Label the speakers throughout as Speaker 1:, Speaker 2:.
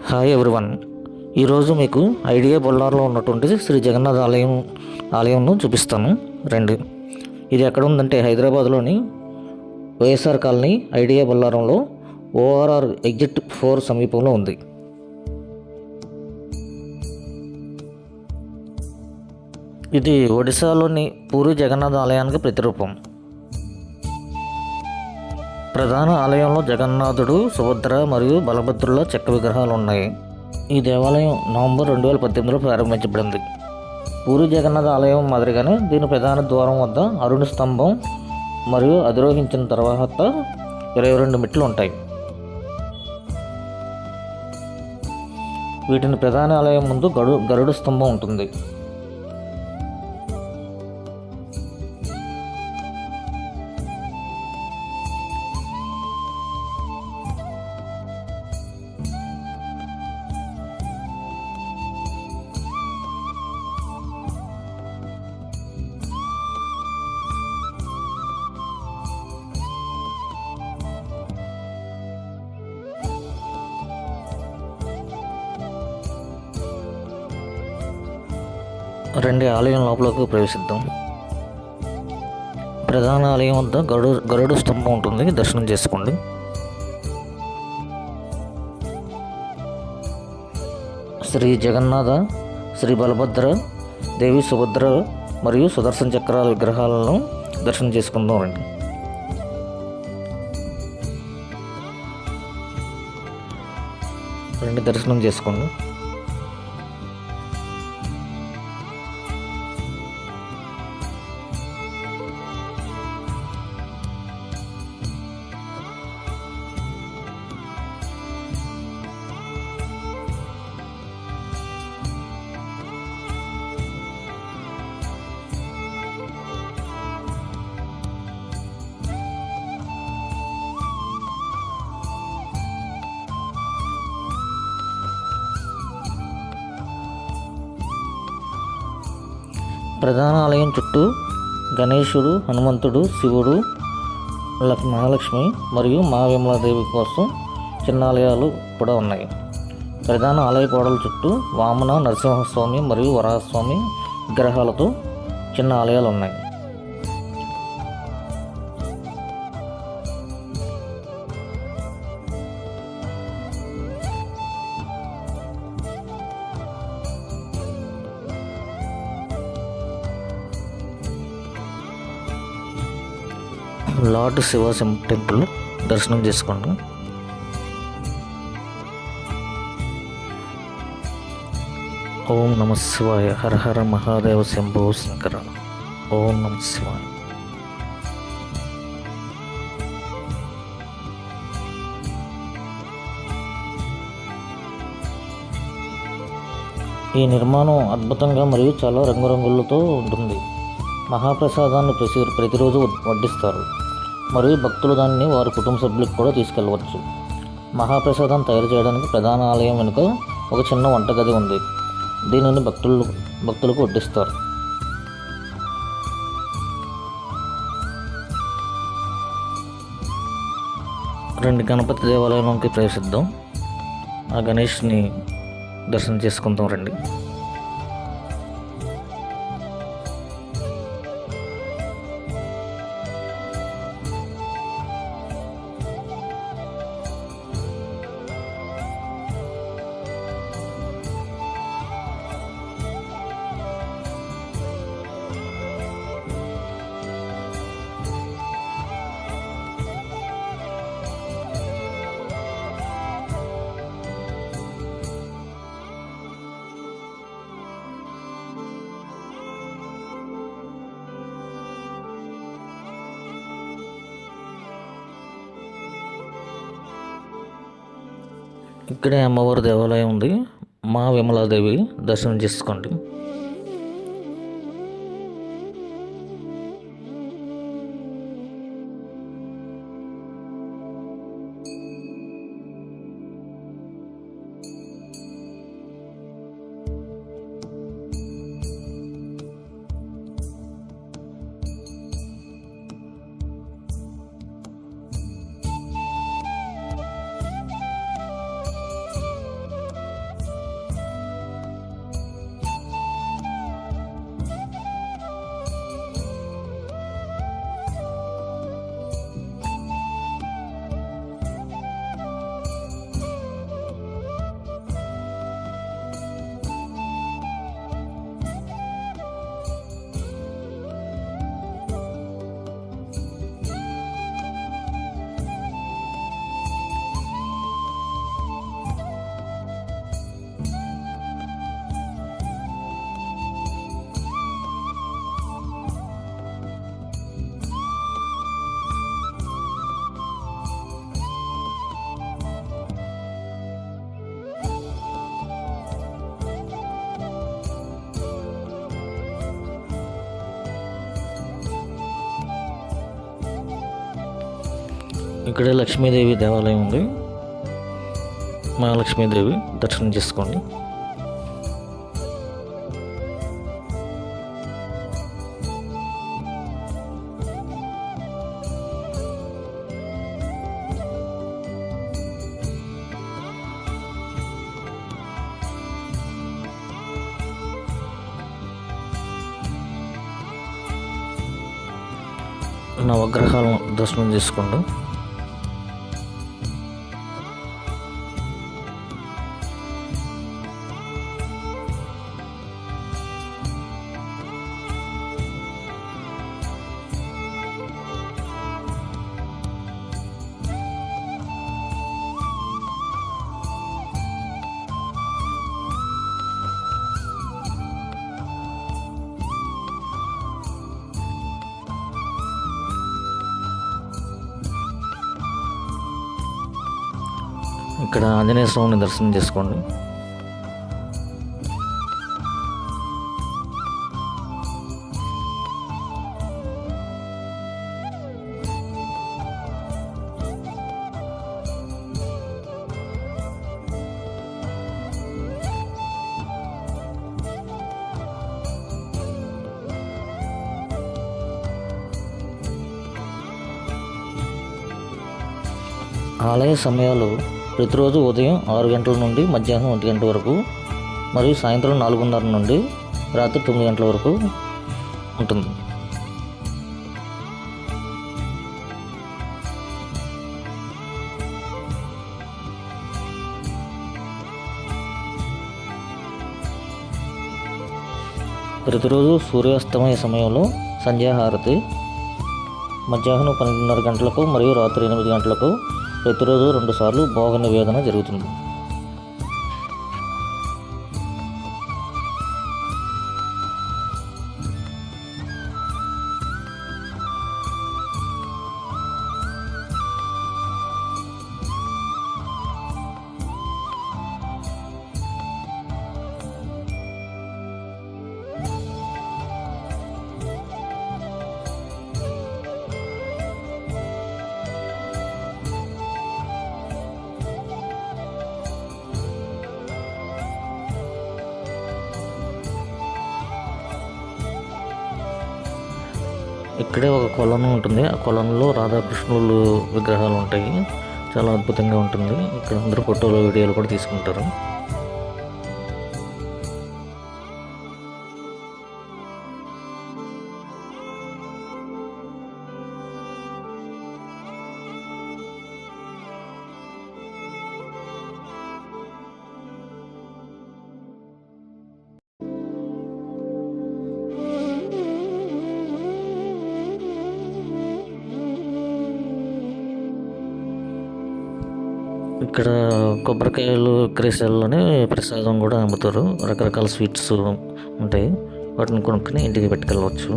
Speaker 1: Hi everyone. ఈరోజు మీకు idea బొల్లార్లో ఉన్నటువంటి శ్రీ జగన్నాథ ఆలయంను చూపిస్తాను రండి. ఇది ఎక్కడ ఉందంటే హైదరాబాద్లోని వైఎస్ఆర్ కాలనీ ఐడియా బొల్లారంలో ఓఆర్ఆర్ ఎగ్జిట్ 4 సమీపంలో ఉంది. ఇది ఒడిశాలోని పూరి జగన్నాథ ఆలయానికి ప్రతిరూపం. ప్రధాన ఆలయంలో జగన్నాథుడు, సుభద్ర మరియు బలభద్రుల చెక్క విగ్రహాలు ఉన్నాయి. ఈ దేవాలయం నవంబర్ 2018లో ప్రారంభించబడింది. పూరి జగన్నాథ ఆలయం మాదిరిగానే దీని ప్రధాన ద్వారం వద్ద అరుణ స్తంభం మరియు అధిరోహించిన తర్వాత 22 మెట్లు ఉంటాయి. వీటిని ప్రధాన ఆలయం ముందు గరుడ స్తంభం ఉంటుంది. రండి ఆలయం లోపలికి ప్రవేశిద్దాం. ప్రధాన ఆలయం వద్ద గరుడ స్తంభం ఉంటుంది, దర్శనం చేసుకోండి. శ్రీ జగన్నాథ, శ్రీ బలభద్ర, దేవి సుభద్ర మరియు సుదర్శన చక్రాల విగ్రహాలను దర్శనం చేసుకుందాం రండి. దర్శనం చేసుకోండి. ప్రధాన ఆలయం చుట్టూ గణేశుడు, హనుమంతుడు, శివుడు, మహాలక్ష్మి మరియు విమలాదేవి కోసం చిన్న ఆలయాలు కూడా ఉన్నాయి. ప్రధాన ఆలయ గోడల చుట్టూ వామన, నరసింహస్వామి మరియు వరాహస్వామి విగ్రహాలతో చిన్న ఆలయాలు ఉన్నాయి. లార్డ్ శివ టెంపుల్ దర్శనం చేసుకోండి. ఓం నమ శివాయ. హర హర మహాదేవ శంభో శంకర. ఓం నమ శివాయ. ఈ నిర్మాణం అద్భుతంగా మరియు చాలా రంగురంగులతో ఉంటుంది. మహాప్రసాదాన్ని ప్రతిరోజు వడ్డిస్తారు మరియు భక్తులు దానిని వారి కుటుంబ సభ్యులకు కూడా తీసుకెళ్ళవచ్చు. మహాప్రసాదం తయారు చేయడానికి ప్రధాన ఆలయం వెనుక ఒక చిన్న వంటగది ఉంది. దీనిని భక్తులకు వడ్డిస్తారు. గణపతి దేవాలయంలోకి ప్రవేశిద్దాం. ఆ గణేష్ని దర్శనం చేసుకుందాం రండి. ఇక్కడే అమ్మవారి దేవాలయం ఉంది. విమలాదేవి దర్శనం చేసుకోండి. ఇక్కడే లక్ష్మీదేవి దేవాలయం ఉంది. మహాలక్ష్మీదేవి దర్శనం చేసుకోండి. నవగ్రహాలను దర్శనం చేసుకోండి. ఇక్కడ ఆంజనేయ స్వామిని దర్శనం చేసుకోండి. ఆలయ సమయాలు ప్రతిరోజు ఉదయం 6 గంటల నుండి మధ్యాహ్నం 1 గంట వరకు మరియు సాయంత్రం 4:30 నుండి రాత్రి 9 గంటల వరకు ఉంటుంది. ప్రతిరోజు సూర్యాస్తమయ సమయంలో సంధ్యాహారతి మధ్యాహ్నం 12:30 గంటలకు మరియు రాత్రి 8 గంటలకు ప్రతిరోజు 2 సార్లు భోగ నివేదన జరుగుతుంది. ఇక్కడే ఒక కొలను ఉంటుంది. ఆ కొలంలో రాధాకృష్ణులు విగ్రహాలు ఉంటాయి. చాలా అద్భుతంగా ఉంటుంది. ఇక్కడ అందరూ ఫోటోలు వీడియోలు కూడా తీసుకుంటారు. ఇక్కడ కొబ్బరికాయలు విక్రయశాలలోనే ప్రసాదం కూడా అమ్ముతారు. రకరకాల స్వీట్స్ ఉంటాయి. వాటిని కొనుక్కొని ఇంటికి పెట్టుకెళ్ళవచ్చు.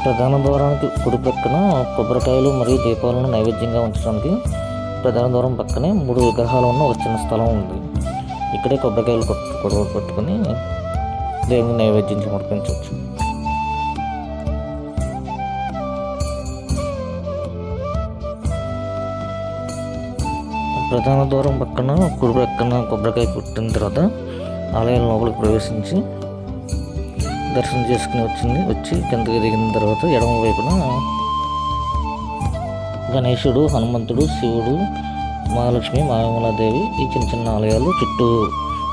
Speaker 1: ప్రధాన ద్వారానికి కుడి ప్రక్కన కొబ్బరికాయలు మరియు దీపాలను నైవేద్యంగా ఉంచడానికి ప్రధాన ద్వారం పక్కనే 3 విగ్రహాలు ఉన్న ఒక చిన్న స్థలం ఉంది. ఇక్కడే కొబ్బరికాయలు కొట్టుకొని దేవుని నైవేద్యం సమర్పించవచ్చు. ప్రధాన ద్వారం పక్కన కుడి ప్రక్కన కొబ్బరికాయ కొట్టిన తర్వాత ఆలయం లోపలికి ప్రవేశించి దర్శనం చేసుకుని వచ్చి కిందకి దిగిన తర్వాత ఎడమ వైపున గణేశుడు, హనుమంతుడు, శివుడు, మహాలక్ష్మి, మాయమలాదేవి ఈ చిన్న చిన్న ఆలయాలు చుట్టూ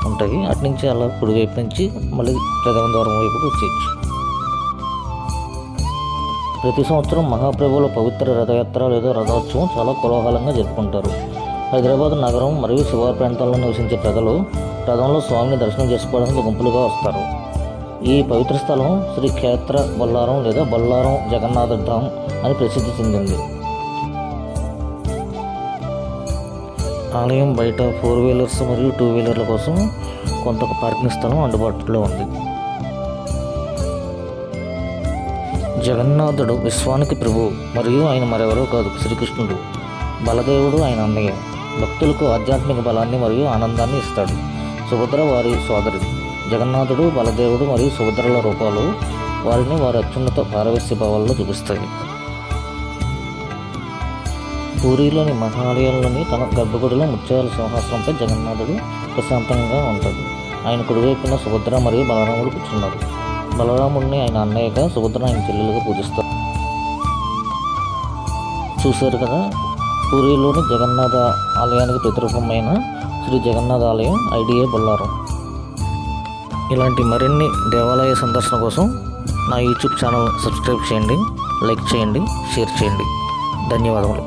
Speaker 1: ఉంటాయి. అటు నుంచి అలా కుడివైపు నుంచి మళ్ళీ ప్రధాన ద్వారం వైపుకి వచ్చేయచ్చు. ప్రతి సంవత్సరం మహాప్రభువుల పవిత్ర రథయాత్ర లేదా రథోత్సవం చాలా కోలాహలంగా జరుపుకుంటారు. హైదరాబాద్ నగరం మరియు శివారు ప్రాంతాల్లో నివసించే ప్రజలు రథంలో స్వామిని దర్శనం చేసుకోవడానికి గుంపులుగా వస్తారు. ఈ పవిత్ర స్థలం శ్రీ క్షేత్ర బొల్లారం లేదా బొల్లారం జగన్నాథ ధామ్ అని ప్రసిద్ధి చెందింది. ఆలయం బయట 4 వీలర్స్ మరియు 2 వీలర్ల కోసం కొంత పార్కింగ్ స్థలం అందుబాటులో ఉంది. జగన్నాథుడు విశ్వానికి ప్రభువు మరియు ఆయన మరెవరో కాదు, శ్రీకృష్ణుడు. బలదేవుడు ఆయన అన్నయ్య. భక్తులకు ఆధ్యాత్మిక బలాన్ని మరియు ఆనందాన్ని ఇస్తాడు. సుభద్ర వారి సోదరి. జగన్నాథుడు, బలదేవుడు మరియు సుభద్రల రూపాలు వారిని వారి అత్యున్నత పారవస్య భావాల్లో చూపిస్తాయి. పూరిలోని మహాలయంలోని తన గర్భగుడిలో ముత్యాల సింహాసనంపై జగన్నాథుడు ప్రశాంతంగా ఉంటాడు. ఆయన కుడివైపున సుభద్ర మరియు బలరాముడు కూర్చున్నారు. బలరాముడిని ఆయన అన్నయ్యగా, సుభద్ర ఆయన చెల్లెలుగా పూజిస్తారు. చూశారు కదా, పూరిలోని జగన్నాథ ఆలయానికి ప్రతిరూపమైన శ్రీ జగన్నాథ ఆలయం ఐడిఏ బొల్లారం. ఇలాంటి మరిన్ని దేవాలయ సందర్శన కోసం నా యూట్యూబ్ ఛానల్ సబ్స్క్రైబ్ చేయండి, లైక్ చేయండి, షేర్ చేయండి. ధన్యవాదములు.